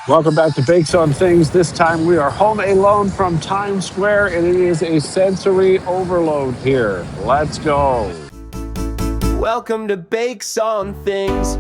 Welcome back to Bakes on Things. This time we are home alone from Times Square, and it is a sensory overload here. Let's go. Welcome to Bakes on Things.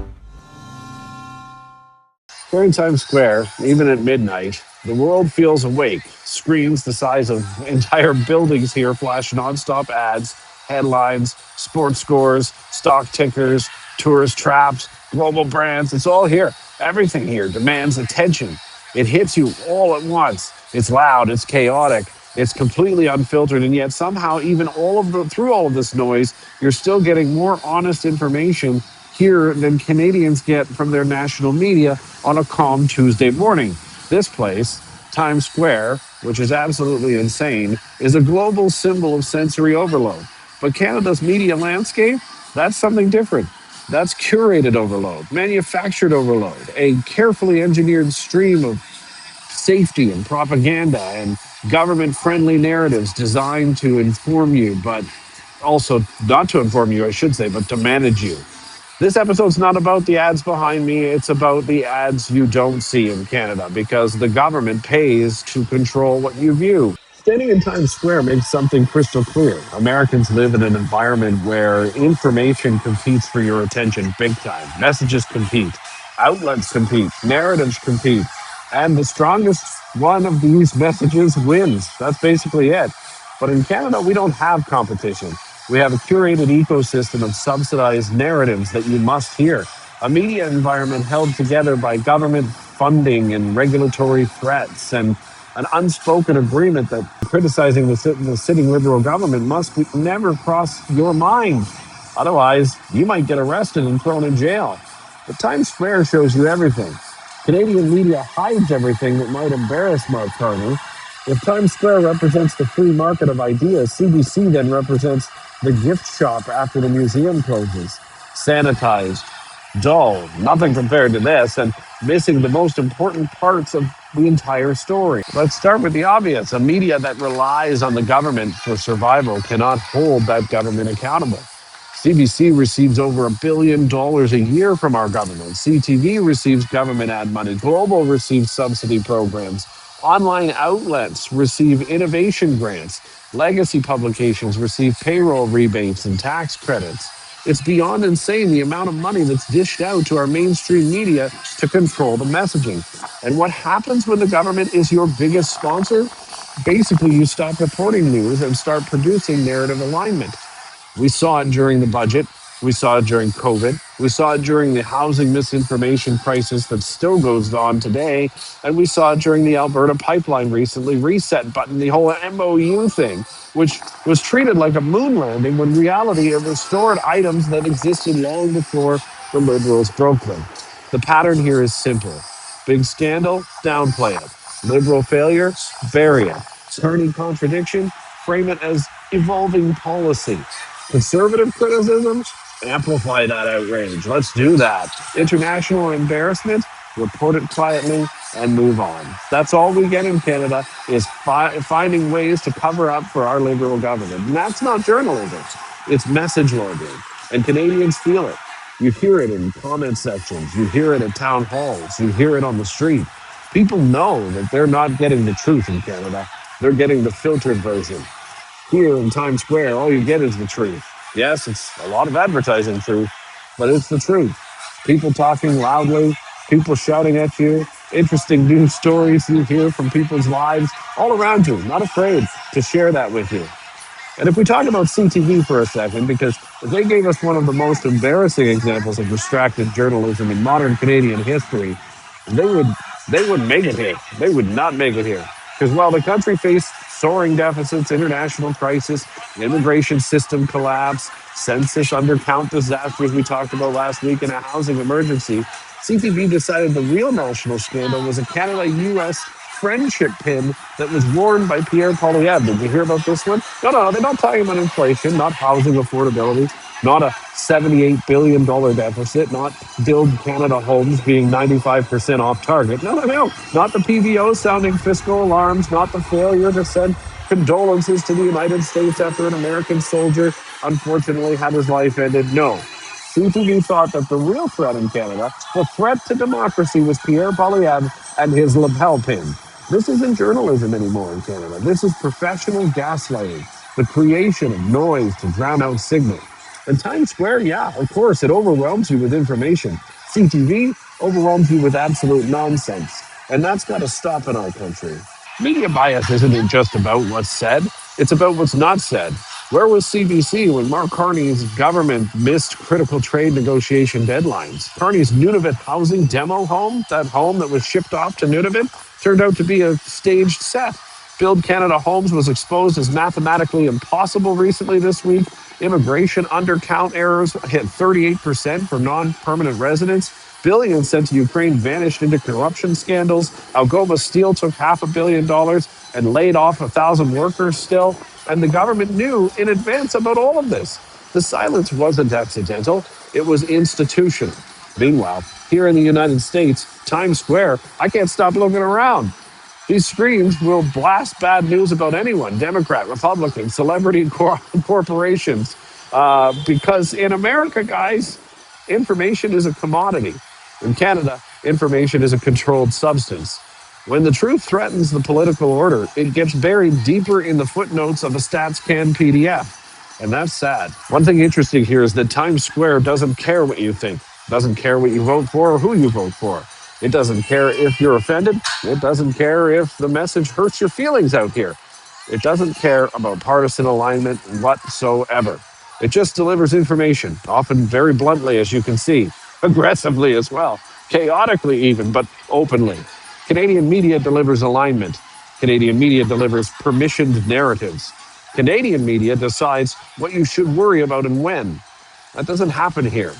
Here in Times Square, even at midnight, the world feels awake. Screens the size of entire buildings here flash nonstop ads, headlines, sports scores, stock tickers, tourist traps, global brands. It's all here. Everything here demands attention. It hits you all at once. It's loud, it's chaotic, it's completely unfiltered, and yet somehow, even through all of this noise, you're still getting more honest information here than Canadians get from their national media on a calm Tuesday morning. This place, Times Square, which is absolutely insane, is a global symbol of sensory overload. But Canada's media landscape, that's something different. That's curated overload, manufactured overload, a carefully engineered stream of safety and propaganda and government friendly narratives designed to inform you, but also not to inform you, I should say, but to manage you. This episode's not about the ads behind me. It's about the ads you don't see in Canada because the government pays to control what you view. Standing in Times Square makes something crystal clear. Americans live in an environment where information competes for your attention big time. Messages compete, outlets compete, narratives compete, and the strongest one of these messages wins. That's basically it. But in Canada, we don't have competition. We have a curated ecosystem of subsidized narratives that you must hear. A media environment held together by government funding and regulatory threats, and an unspoken agreement that criticizing the sitting Liberal government must never cross your mind. Otherwise, you might get arrested and thrown in jail. But Times Square shows you everything. Canadian media hides everything that might embarrass Mark Carney. If Times Square represents the free market of ideas, CBC then represents the gift shop after the museum closes. Sanitized, dull, nothing compared to this, and missing the most important parts of the entire story. Let's start with the obvious. A media that relies on the government for survival cannot hold that government accountable. CBC receives over $1 billion a year from our government. CTV receives government ad money. Global receives subsidy programs. Online outlets receive innovation grants. Legacy publications receive payroll rebates and tax credits. It's beyond insane the amount of money that's dished out to our mainstream media to control the messaging. And what happens when the government is your biggest sponsor? Basically, you stop reporting news and start producing narrative alignment. We saw it during the budget. We saw it during COVID. We saw it during the housing misinformation crisis that still goes on today. And we saw it during the Alberta pipeline recently, reset button, the whole MOU thing, which was treated like a moon landing when reality it restored items that existed long before the Liberals broke them. The pattern here is simple. Big scandal, downplay it. Liberal failure, bury it. Carney contradiction, frame it as evolving policy. Conservative criticism, amplify that outrage. Let's do that. International embarrassment, report it quietly and move on. That's all we get in Canada is finding ways to cover up for our Liberal government. And that's not journalism. It's message logging. And Canadians feel it. You hear it in comment sections. You hear it at town halls. You hear it on the street. People know that they're not getting the truth in Canada. They're getting the filtered version. Here in Times Square, all you get is the truth. Yes, it's a lot of advertising truth, but it's the truth. People talking loudly, people shouting at you, interesting news stories you hear from people's lives all around you, not afraid to share that with you. And if we talk about CTV for a second, because they gave us one of the most embarrassing examples of distracted journalism in modern Canadian history, they would they wouldn't make it here. They would not make it here. Because while the country faced soaring deficits, international crisis, immigration system collapse, census undercount disasters we talked about last week, and a housing emergency, CTV decided the real national scandal was a Canada-US friendship pin that was worn by Pierre Poilievre. Did you hear about this one? No, they're not talking about inflation, not housing affordability, not a $78 billion deficit, not Build Canada homes being 95% off target. No. Not the PVO sounding fiscal alarms, not the failure to send condolences to the United States after an American soldier unfortunately had his life ended. No. CTV thought that the real threat in Canada, the threat to democracy, was Pierre Poilievre and his lapel pin. This isn't journalism anymore in Canada. This is professional gaslighting, the creation of noise to drown out signal. And Times Square, yeah, of course, it overwhelms you with information. CTV overwhelms you with absolute nonsense. And that's got to stop in our country. Media bias isn't just about what's said, it's about what's not said. Where was CBC when Mark Carney's government missed critical trade negotiation deadlines? Carney's Nunavut housing demo home, that home that was shipped off to Nunavut, turned out to be a staged set. Build Canada Homes was exposed as mathematically impossible recently this week. Immigration undercount errors hit 38% for non-permanent residents. Billions sent to Ukraine vanished into corruption scandals. Algoma Steel took $500 million and laid off 1,000 workers still. And the government knew in advance about all of this. The silence wasn't accidental, it was institutional. Meanwhile, here in the United States, Times Square, I can't stop looking around. These screens will blast bad news about anyone, Democrat, Republican, celebrity corporations. Because in America, guys, information is a commodity. In Canada, information is a controlled substance. When the truth threatens the political order, it gets buried deeper in the footnotes of a StatsCan PDF. And that's sad. One thing interesting here is that Times Square doesn't care what you think, doesn't care what you vote for or who you vote for. It doesn't care if you're offended. It doesn't care if the message hurts your feelings out here. It doesn't care about partisan alignment whatsoever. It just delivers information, often very bluntly, as you can see, aggressively as well, chaotically even, but openly. Canadian media delivers alignment. Canadian media delivers permissioned narratives. Canadian media decides what you should worry about and when. That doesn't happen here.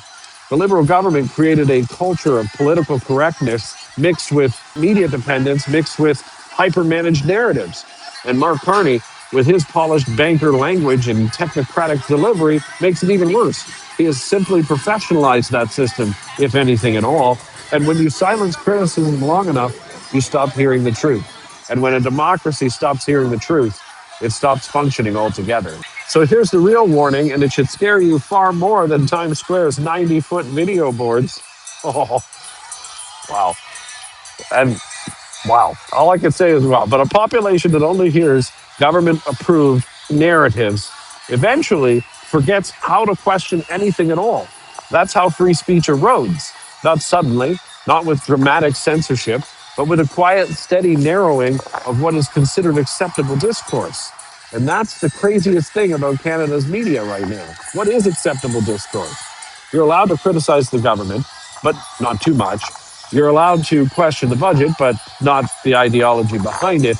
The Liberal government created a culture of political correctness mixed with media dependence, mixed with hyper-managed narratives. And Mark Carney, with his polished banker language and technocratic delivery, makes it even worse. He has simply professionalized that system, if anything at all. And when you silence criticism long enough, you stop hearing the truth. And when a democracy stops hearing the truth, it stops functioning altogether. So here's the real warning, and it should scare you far more than Times Square's 90-foot video boards. Oh, wow. And wow. All I can say is wow. But a population that only hears government-approved narratives eventually forgets how to question anything at all. That's how free speech erodes. Not suddenly, not with dramatic censorship, but with a quiet, steady narrowing of what is considered acceptable discourse. And that's the craziest thing about Canada's media right now. What is acceptable discourse? You're allowed to criticize the government, but not too much. You're allowed to question the budget, but not the ideology behind it.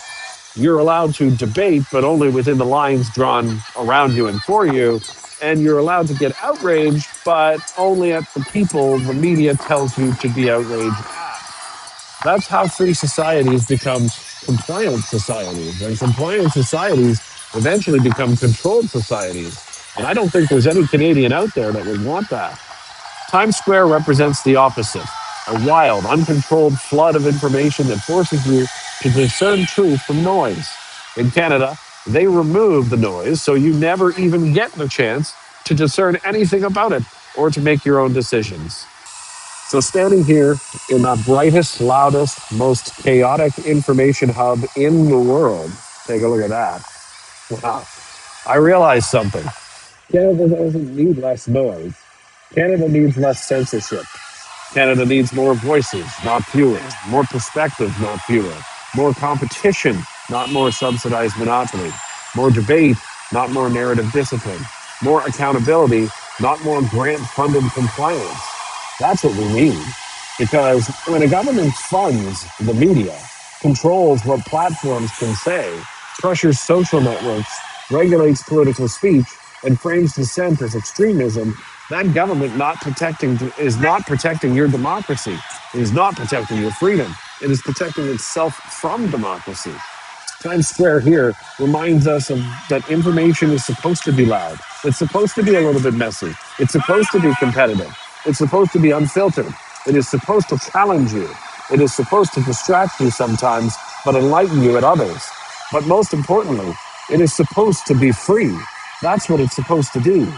You're allowed to debate, but only within the lines drawn around you and for you. And you're allowed to get outraged, but only at the people the media tells you to be outraged at. That's how free societies become compliant societies. And compliant societies eventually become controlled societies. And I don't think there's any Canadian out there that would want that. Times Square represents the opposite, a wild, uncontrolled flood of information that forces you to discern truth from noise. In Canada, they remove the noise, so you never even get the chance to discern anything about it or to make your own decisions. So standing here in the brightest, loudest, most chaotic information hub in the world, take a look at that. Wow. I realized something. Canada doesn't need less noise. Canada needs less censorship. Canada needs more voices, not fewer. More perspectives, not fewer. More competition, not more subsidized monopoly. More debate, not more narrative discipline. More accountability, not more grant-funded compliance. That's what we need. Because when a government funds the media, controls what platforms can say, pressures social networks, regulates political speech, and frames dissent as extremism, that government is not protecting your democracy. It is not protecting your freedom. It is protecting itself from democracy. Times Square here reminds us that information is supposed to be loud. It's supposed to be a little bit messy. It's supposed to be competitive. It's supposed to be unfiltered. It is supposed to challenge you. It is supposed to distract you sometimes, but enlighten you at others. But most importantly, it is supposed to be free. That's what it's supposed to do.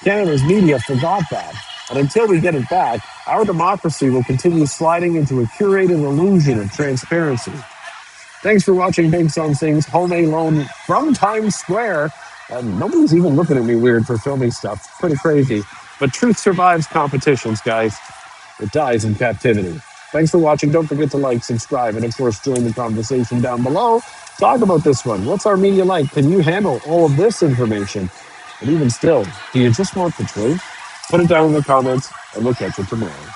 Canada's media forgot that. And until we get it back, our democracy will continue sliding into a curated illusion of transparency. Thanks for watching Big Son Sings Home Alone from Times Square. And nobody's even looking at me weird for filming stuff. Pretty crazy. But truth survives competitions, guys. It dies in captivity. Thanks for watching. Don't forget to like, subscribe, and of course, join the conversation down below. Talk about this one. What's our media like? Can you handle all of this information? And even still, do you just want the truth? Put it down in the comments, and we'll catch you tomorrow.